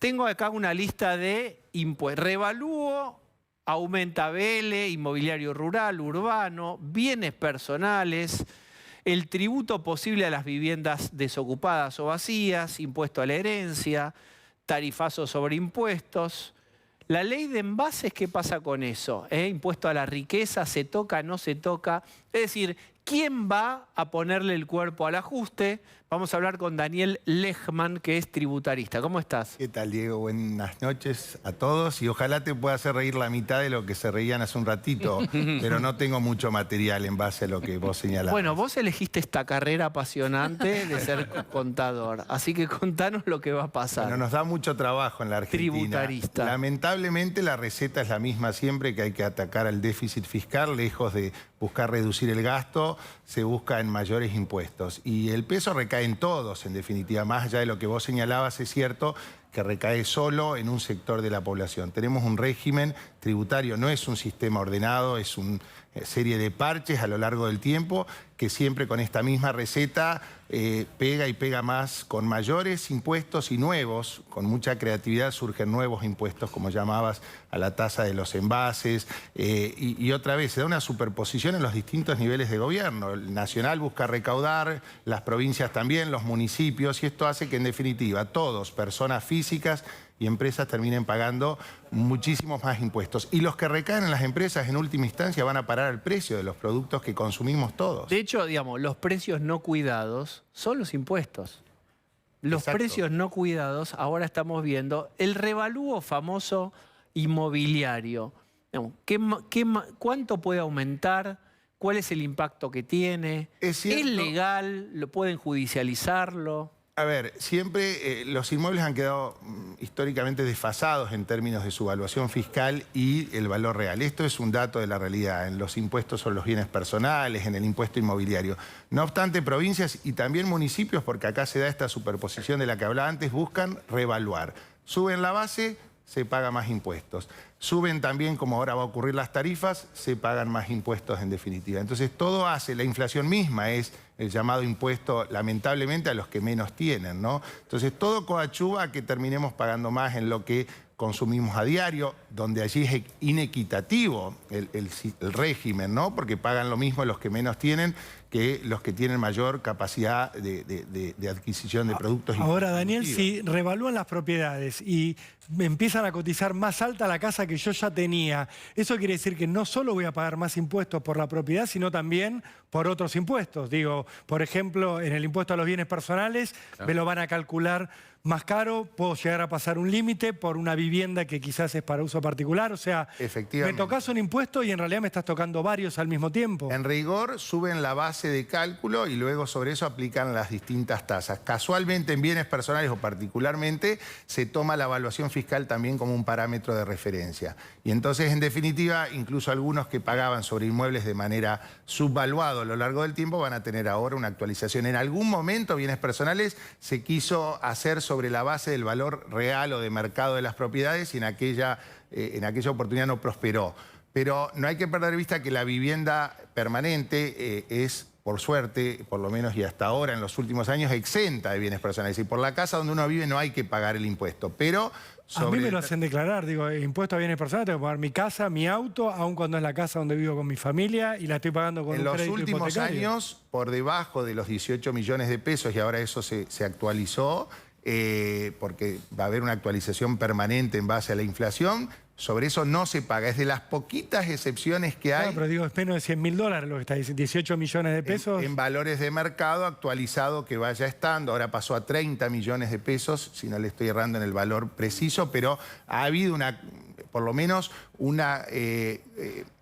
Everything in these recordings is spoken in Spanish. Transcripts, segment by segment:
tengo acá una lista de impuestos. Revalúo, aumenta BL, inmobiliario rural, urbano, bienes personales, el tributo posible a las viviendas desocupadas o vacías, impuesto a la herencia, tarifazo sobre impuestos. La ley de envases, ¿qué pasa con eso? Impuesto a la riqueza, ¿se toca, no se toca? Es decir, ¿quién va a ponerle el cuerpo al ajuste? Vamos a hablar con Daniel Lechman, que es tributarista. ¿Cómo estás? ¿Qué tal, Diego? Buenas noches a todos y ojalá te pueda hacer reír la mitad de lo que se reían hace un ratito, pero no tengo mucho material en base a lo que vos señalabas. Bueno, vos elegiste esta carrera apasionante de ser contador, así que contanos lo que va a pasar. Bueno, nos da mucho trabajo en la Argentina. Tributarista. Lamentablemente la receta es la misma siempre, que hay que atacar al déficit fiscal, lejos de buscar reducir el gasto, se busca en mayores impuestos. Y el peso recae en todos, en definitiva. Más allá de lo que vos señalabas, es cierto que recae solo en un sector de la población. Tenemos un régimen tributario, no es un sistema ordenado, es una serie de parches a lo largo del tiempo que siempre con esta misma receta pega y pega más, con mayores impuestos y nuevos, con mucha creatividad surgen nuevos impuestos, como llamabas, a la tasa de los envases, y otra vez se da una superposición en los distintos niveles de gobierno. El nacional busca recaudar, las provincias también, los municipios, y esto hace que en definitiva todos, personas físicas y empresas, terminen pagando muchísimos más impuestos. Y los que recaen en las empresas en última instancia van a parar al precio de los productos que consumimos todos. De hecho, digamos, los precios no cuidados son los impuestos. Los Exacto. precios no cuidados, ahora estamos viendo el revalúo famoso inmobiliario. Digamos, ¿cuánto puede aumentar? ¿Cuál es el impacto que tiene? ¿Es legal? ¿Lo pueden judicializarlo? A ver, siempre los inmuebles han quedado históricamente desfasados en términos de su evaluación fiscal y el valor real. Esto es un dato de la realidad en los impuestos sobre los bienes personales, en el impuesto inmobiliario. No obstante, provincias y también municipios, porque acá se da esta superposición de la que hablaba antes, buscan revaluar. Suben la base, se paga más impuestos. Suben también, como ahora va a ocurrir, las tarifas, se pagan más impuestos en definitiva. Entonces todo hace, la inflación misma es el llamado impuesto, lamentablemente, a los que menos tienen, ¿no? Entonces todo coadyuva a que terminemos pagando más en lo que consumimos a diario, donde allí es inequitativo el régimen, ¿no? Porque pagan lo mismo los que menos tienen que los que tienen mayor capacidad de adquisición de productos. Ahora, Daniel, si revalúan las propiedades y empiezan a cotizar más alta la casa que yo ya tenía, eso quiere decir que no solo voy a pagar más impuestos por la propiedad, sino también por otros impuestos. Digo, por ejemplo, en el impuesto a los bienes personales, me lo van a calcular más caro, puedo llegar a pasar un límite por una vivienda que quizás es para uso particular. O sea, me tocas un impuesto y en realidad me estás tocando varios al mismo tiempo. En rigor, suben la base de cálculo y luego sobre eso aplican las distintas tasas. Casualmente, en bienes personales o particularmente, se toma la evaluación fiscal también como un parámetro de referencia. Y entonces, en definitiva, incluso algunos que pagaban sobre inmuebles de manera subvaluada a lo largo del tiempo van a tener ahora una actualización. En algún momento, bienes personales se quiso hacer sobre la base del valor real o de mercado de las propiedades y en aquella oportunidad no prosperó. Pero no hay que perder de vista que la vivienda permanente es, por suerte, por lo menos y hasta ahora, en los últimos años, exenta de bienes personales. Y por la casa donde uno vive no hay que pagar el impuesto. Pero a mí me lo hacen declarar, digo, impuesto a bienes personales, tengo que pagar mi casa, mi auto, aun cuando es la casa donde vivo con mi familia y la estoy pagando con un crédito hipotecario. En los últimos años, por debajo de los 18 millones de pesos, y ahora eso se actualizó, porque va a haber una actualización permanente en base a la inflación, sobre eso no se paga. Es de las poquitas excepciones que hay. Claro, pero digo, es menos de $100.000 lo que está diciendo, 18 millones de pesos. En valores de mercado actualizado que vaya estando, ahora pasó a 30 millones de pesos, si no le estoy errando en el valor preciso, pero ha habido por lo menos una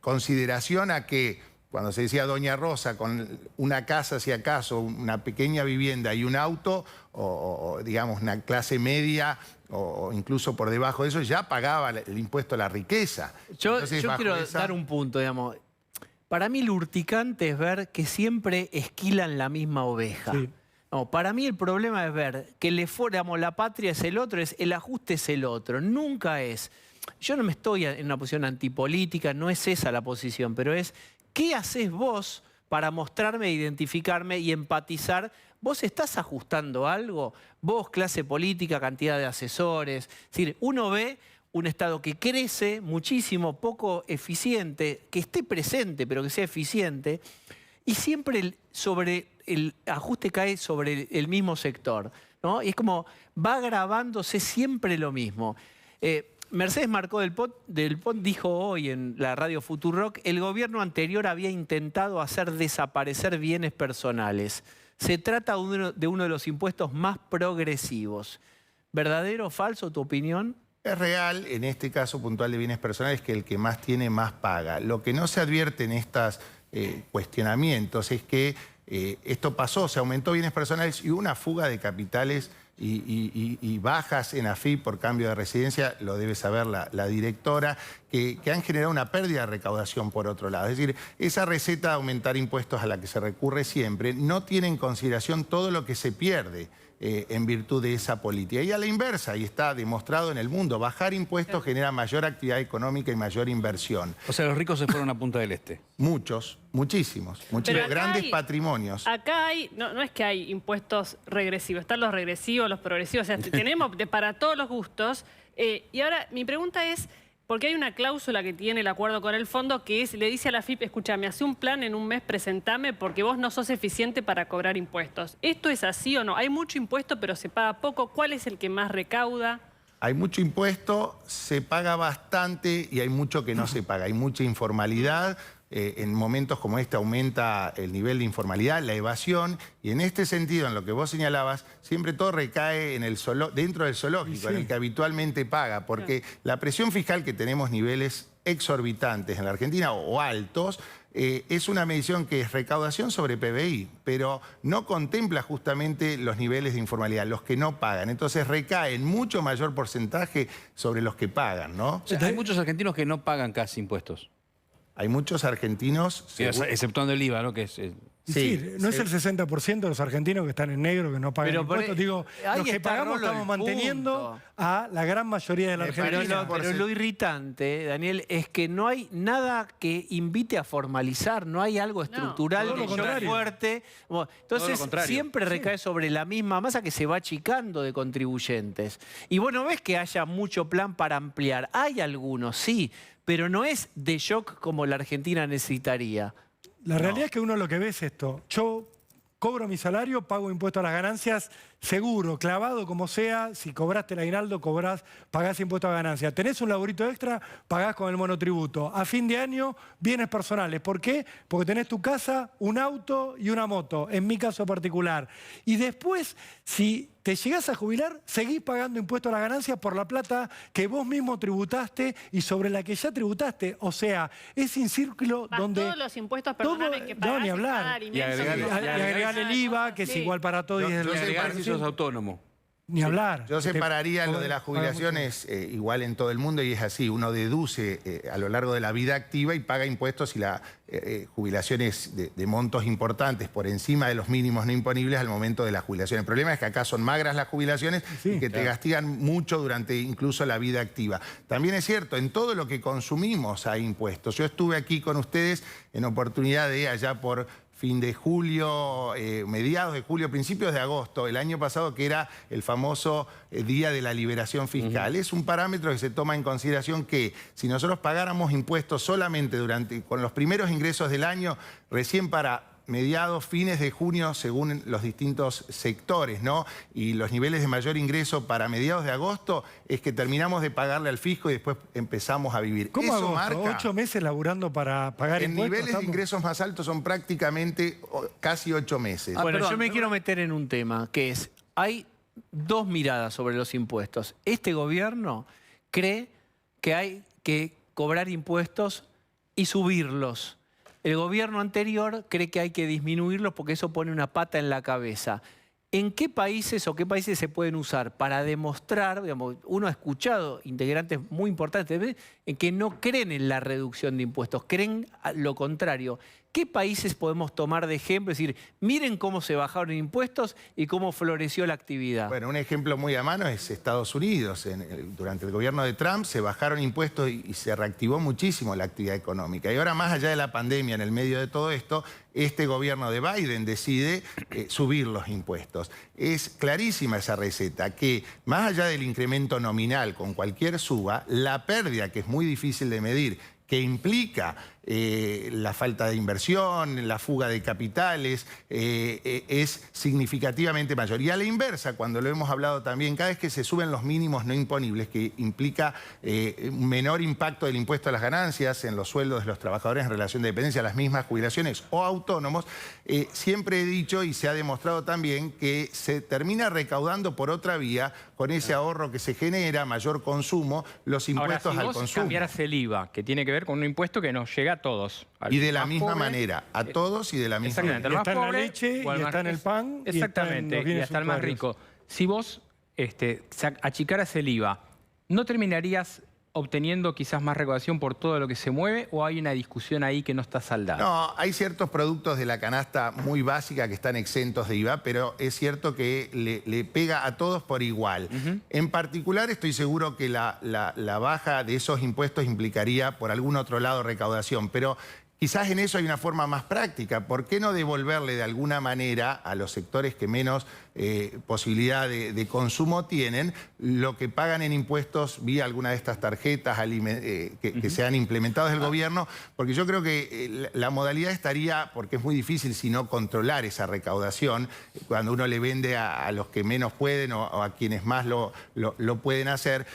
consideración a que cuando se decía Doña Rosa, con una casa, si acaso, una pequeña vivienda y un auto, o digamos una clase media, o incluso por debajo de eso, ya pagaba el impuesto a la riqueza. Yo quiero dar un punto, digamos. Para mí lo urticante es ver que siempre esquilan la misma oveja. Sí. No, para mí el problema es ver que la patria es el otro, el ajuste es el otro. Nunca es. Yo no me estoy en una posición antipolítica, no es esa la posición, pero es ¿qué haces vos para mostrarme, identificarme y empatizar ¿vos estás ajustando algo? Vos, clase política, cantidad de asesores. Es decir, uno ve un Estado que crece muchísimo, poco eficiente, que esté presente, pero que sea eficiente, y siempre el ajuste cae sobre el mismo sector, ¿no? Y es como va agravándose siempre lo mismo. Mercedes Marcó del Pont dijo hoy en la radio Futurock, el gobierno anterior había intentado hacer desaparecer bienes personales. Se trata de uno de los impuestos más progresivos. ¿Verdadero o falso tu opinión? Es real, en este caso puntual de bienes personales, que el que más tiene más paga. Lo que no se advierte en estos cuestionamientos es que esto pasó, se aumentó bienes personales y hubo una fuga de capitales y bajas en AFIP por cambio de residencia, lo debe saber la directora, que han generado una pérdida de recaudación por otro lado. Es decir, esa receta de aumentar impuestos a la que se recurre siempre no tiene en consideración todo lo que se pierde en virtud de esa política. Y a la inversa, y está demostrado en el mundo, bajar impuestos genera mayor actividad económica y mayor inversión. O sea, los ricos se fueron a Punta del Este. Muchos, muchísimos, grandes patrimonios. Acá hay, no es que hay impuestos regresivos, están los regresivos, los progresivos, o sea, tenemos para todos los gustos. Y ahora mi pregunta es, porque hay una cláusula que tiene el acuerdo con el fondo que es, le dice a la AFIP, escúchame, hace un plan en un mes, presentame porque vos no sos eficiente para cobrar impuestos. ¿Esto es así o no? Hay mucho impuesto pero se paga poco. ¿Cuál es el que más recauda? Hay mucho impuesto, se paga bastante y hay mucho que no se paga. Hay mucha informalidad. En momentos como este aumenta el nivel de informalidad, la evasión, y en este sentido, en lo que vos señalabas, siempre todo recae en dentro del zoológico, en el que habitualmente paga, porque la presión fiscal que tenemos niveles exorbitantes en la Argentina o altos, es una medición que es recaudación sobre PBI, pero no contempla justamente los niveles de informalidad, los que no pagan. Entonces recae en mucho mayor porcentaje sobre los que pagan, ¿no? O sea, hay muchos argentinos que no pagan casi impuestos. Hay muchos argentinos... Exceptuando el IVA, ¿no? Que es, Sí, no es el 60% de los argentinos que están en negro, que no pagan impuestos. Digo, los que pagamos estamos manteniendo a la gran mayoría de la Argentina. Pero lo irritante, Daniel, es que no hay nada que invite a formalizar, no hay algo estructural que sea fuerte. Entonces siempre recae sobre la misma masa que se va achicando de contribuyentes. Y vos no ves que haya mucho plan para ampliar. Hay algunos, sí, pero no es de shock como la Argentina necesitaría. La realidad es que uno lo que ve es esto. Yo cobro mi salario, pago impuesto a las ganancias, seguro, clavado como sea, si cobraste el aguinaldo, pagás impuesto a ganancias. Tenés un laburito extra, pagás con el monotributo. A fin de año, bienes personales. ¿Por qué? Porque tenés tu casa, un auto y una moto, en mi caso particular. Y después, si te llegás a jubilar, seguís pagando impuesto a las ganancias por la plata que vos mismo tributaste y sobre la que ya tributaste. O sea, es un círculo donde... todos los impuestos personales que pagás, no, ni hablar. Y agregar el IVA, que es igual para todos. Si sos autónomo. Ni hablar. Yo separaría lo de las jubilaciones igual en todo el mundo y es así. Uno deduce a lo largo de la vida activa y paga impuestos y la jubilaciones de montos importantes por encima de los mínimos no imponibles al momento de la jubilación. El problema es que acá son magras las jubilaciones y que te castigan mucho durante incluso la vida activa. También es cierto, en todo lo que consumimos hay impuestos. Yo estuve aquí con ustedes en oportunidad de allá por fin de julio, mediados de julio, principios de agosto, el año pasado, que era el famoso Día de la Liberación Fiscal. Es un parámetro que se toma en consideración que si nosotros pagáramos impuestos solamente con los primeros ingresos del año, recién para mediados, fines de junio, según los distintos sectores, ¿no? Y los niveles de mayor ingreso para mediados de agosto es que terminamos de pagarle al fisco y después empezamos a vivir. ¿Cómo Eso agosto? marca, 8 meses laburando para pagar impuestos. En niveles de ingresos más altos son prácticamente casi 8 meses. Bueno, yo me quiero meter en un tema, que es, hay dos miradas sobre los impuestos. Este gobierno cree que hay que cobrar impuestos y subirlos. El gobierno anterior cree que hay que disminuirlos porque eso pone una pata en la cabeza. ¿En qué países o qué países se pueden usar para demostrar, digamos, uno ha escuchado integrantes muy importantes en que no creen en la reducción de impuestos, creen lo contrario? ¿qué países podemos tomar de ejemplo? Es decir, miren cómo se bajaron impuestos y cómo floreció la actividad. Bueno, un ejemplo muy a mano es Estados Unidos. Durante el gobierno de Trump se bajaron impuestos y se reactivó muchísimo la actividad económica. Y ahora, más allá de la pandemia, en el medio de todo esto, este gobierno de Biden decide subir los impuestos. Es clarísima esa receta, que más allá del incremento nominal con cualquier suba, la pérdida, que es muy difícil de medir, que implica la falta de inversión, la fuga de capitales, es significativamente mayor. Y a la inversa, cuando lo hemos hablado también, cada vez que se suben los mínimos no imponibles, que implica un menor impacto del impuesto a las ganancias en los sueldos de los trabajadores en relación de dependencia, las mismas jubilaciones o autónomos, siempre he dicho y se ha demostrado también que se termina recaudando por otra vía, con ese ahorro que se genera, mayor consumo, los impuestos Ahora, si al vos consumo. cambiaras el IVA, que tiene que ver con un impuesto que nos llega a todos. al Y de la más misma pobre, manera, a todos y de la misma Exactamente, manera. al más Está en la pobre leche, o al y más- está en el pan, y está en Exactamente, los bienes y hasta el más suntuarios. rico. Si vos achicaras el IVA, ¿no terminarías obteniendo quizás más recaudación por todo lo que se mueve o hay una discusión ahí que no está saldada? No, hay ciertos productos de la canasta muy básica que están exentos de IVA, pero es cierto que le pega a todos por igual. En particular, estoy seguro que la baja de esos impuestos implicaría por algún otro lado recaudación, pero quizás en eso hay una forma más práctica. ¿Por qué no devolverle de alguna manera a los sectores que menos posibilidad de consumo tienen lo que pagan en impuestos vía alguna de estas tarjetas que se han implementado desde el gobierno? Porque yo creo que la modalidad estaría, porque es muy difícil si no controlar esa recaudación, cuando uno le vende a los que menos pueden o a quienes más lo pueden hacer.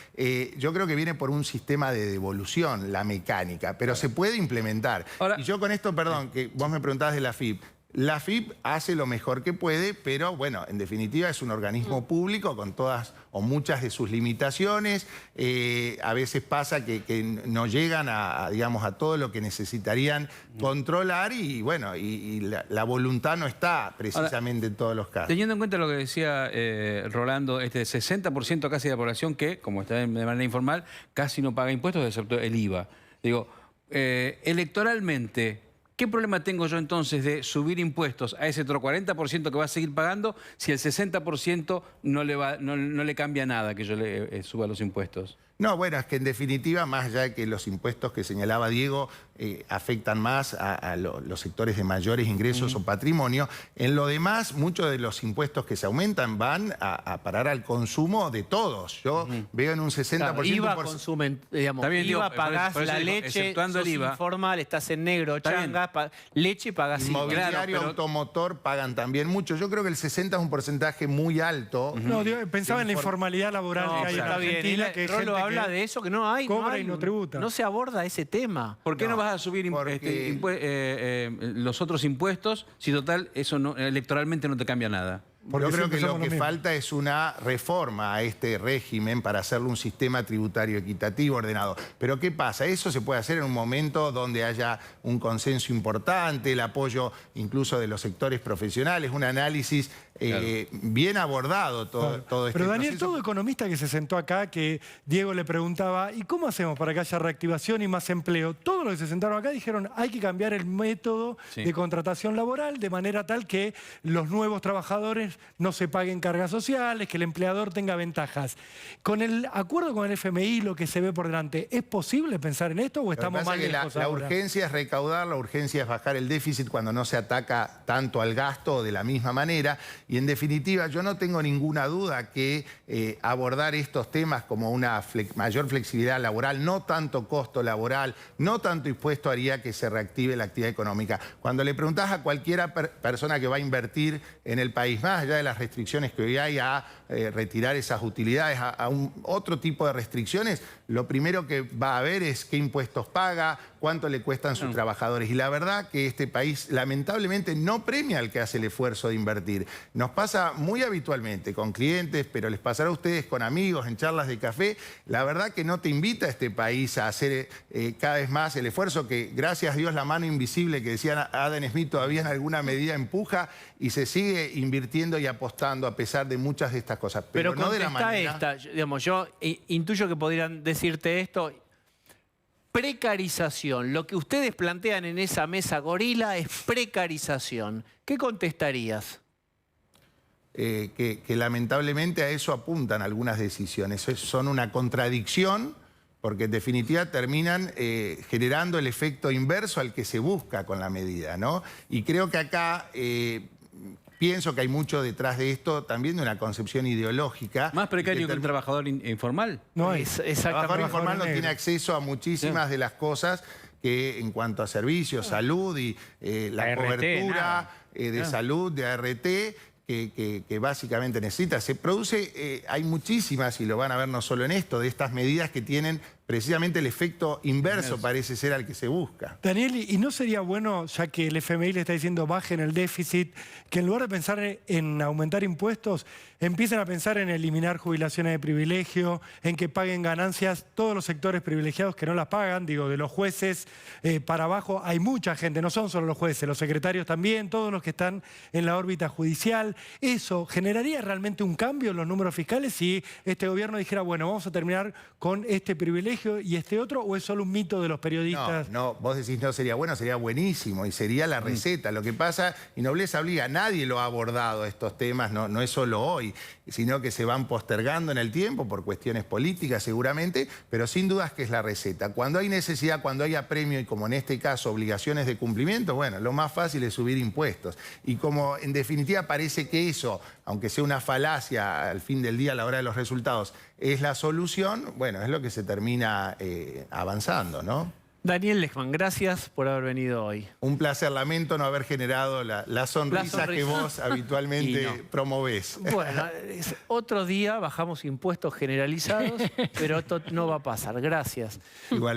Yo creo que viene por un sistema de devolución, la mecánica, pero se puede implementar. Ahora- Y yo con esto, perdón, que vos me preguntabas de la FIP. La FIP hace lo mejor que puede, pero bueno, en definitiva es un organismo público con todas o muchas de sus limitaciones. A veces pasa que no llegan digamos, a todo lo que necesitarían controlar y bueno, y la voluntad no está precisamente en todos los casos. Teniendo en cuenta lo que decía Rolando, 60% casi de la población que, como está de manera informal, casi no paga impuestos excepto el IVA. Digo, electoralmente, ¿qué problema tengo yo entonces de subir impuestos a ese otro 40% que va a seguir pagando si el 60% no le cambia nada que yo le suba los impuestos? No, bueno, es que en definitiva, más allá de que los impuestos que señalaba Diego afectan más a los sectores de mayores ingresos o patrimonio, en lo demás, muchos de los impuestos que se aumentan van a parar al consumo de todos. Yo veo en un 60%... Claro, IVA consumen, digamos, Está bien, IVA digo, pagás por eso la digo, leche, exceptuando sos el IVA. informal, estás en negro, Está bien. changa, leche pagás IVA. Inmobiliario, Claro, pero- automotor pagan también mucho. Yo creo que el 60 es un porcentaje muy alto. No, pensaba en la informalidad laboral No, que hay en está bien. Argentina, que hay Rolo gente habla que de eso, que no hay. cobra no hay, y no tributa. No se aborda ese tema. ¿Por qué no, No, vas a subir porque- los otros impuestos si total eso electoralmente no te cambia nada? Porque Yo creo siempre que lo somos que los mismos. falta es una reforma a este régimen para hacerle un sistema tributario equitativo, ordenado. Pero ¿qué pasa? Eso se puede hacer en un momento donde haya un consenso importante, el apoyo incluso de los sectores profesionales, un análisis bien abordado todo este Pero Daniel, proceso. todo economista que se sentó acá, que Diego le preguntaba, ¿y cómo hacemos para que haya reactivación y más empleo? Todos los que se sentaron acá dijeron, hay que cambiar el método Sí. de contratación laboral de manera tal que los nuevos trabajadores no se paguen cargas sociales, que el empleador tenga ventajas. Con el acuerdo con el FMI, lo que se ve por delante, ¿es posible pensar en esto o Lo que estamos pasa mal es que lejos la ahora? urgencia es recaudar, la urgencia es bajar el déficit cuando no se ataca tanto al gasto de la misma manera. Y en definitiva, yo no tengo ninguna duda que abordar estos temas como una mayor flexibilidad laboral, no tanto costo laboral, no tanto impuesto, haría que se reactive la actividad económica. Cuando le preguntás a cualquiera persona que va a invertir en el país, más allá de las restricciones que hoy hay a retirar esas utilidades, a otro tipo de restricciones, lo primero que va a ver es qué impuestos paga, cuánto le cuestan sus trabajadores. Y la verdad que este país lamentablemente no premia al que hace el esfuerzo de invertir. Nos pasa muy habitualmente con clientes, pero les pasará a ustedes con amigos, en charlas de café. La verdad que no te invita a este país a hacer cada vez más el esfuerzo que, gracias a Dios, la mano invisible que decía Adam Smith todavía en alguna medida empuja y se sigue invirtiendo y apostando a pesar de muchas de estas cosas. Pero no de la contestá manera... esta, digamos, yo intuyo que podrían decirte esto. precarización. Lo que ustedes plantean en esa mesa gorila es precarización. ¿Qué contestarías? Que lamentablemente a eso apuntan algunas decisiones. Son una contradicción porque en definitiva terminan generando el efecto inverso al que se busca con la medida, ¿no? Y creo que acá pienso que hay mucho detrás de esto también de una concepción ideológica. ¿Más precario que el trabajador informal? No El trabajador informal no negro. tiene acceso a muchísimas de las cosas que en cuanto a servicios, salud y la ART, cobertura nada. de salud, de ART, que básicamente necesita. Se produce, hay muchísimas, y lo van a ver no solo en esto, de estas medidas que tienen precisamente el efecto inverso, parece ser al que se busca. Daniel, ¿y no sería bueno, ya que el FMI le está diciendo bajen el déficit, que en lugar de pensar en aumentar impuestos, empiecen a pensar en eliminar jubilaciones de privilegio, en que paguen ganancias todos los sectores privilegiados que no las pagan, digo, de los jueces para abajo hay mucha gente, no son solo los jueces, los secretarios también, todos los que están en la órbita judicial. ¿Eso generaría realmente un cambio en los números fiscales si este gobierno dijera, bueno, vamos a terminar con este privilegio y este otro, o es solo un mito de los periodistas? No, vos decís no sería bueno, sería buenísimo y sería la receta. Lo que pasa, y nobleza obliga, nadie lo ha abordado estos temas, no es solo hoy, sino que se van postergando en el tiempo por cuestiones políticas seguramente, pero sin dudas que es la receta. Cuando hay necesidad, cuando hay apremio y como en este caso obligaciones de cumplimiento, bueno, lo más fácil es subir impuestos. Y como en definitiva parece que eso, aunque sea una falacia al fin del día a la hora de los resultados, es la solución, bueno, es lo que se termina avanzando, ¿no? Daniel Lechmann, gracias por haber venido hoy. Un placer, lamento no haber generado la sonrisa que vos habitualmente promovés. Bueno, otro día bajamos impuestos generalizados, pero esto no va a pasar. Gracias. Igual.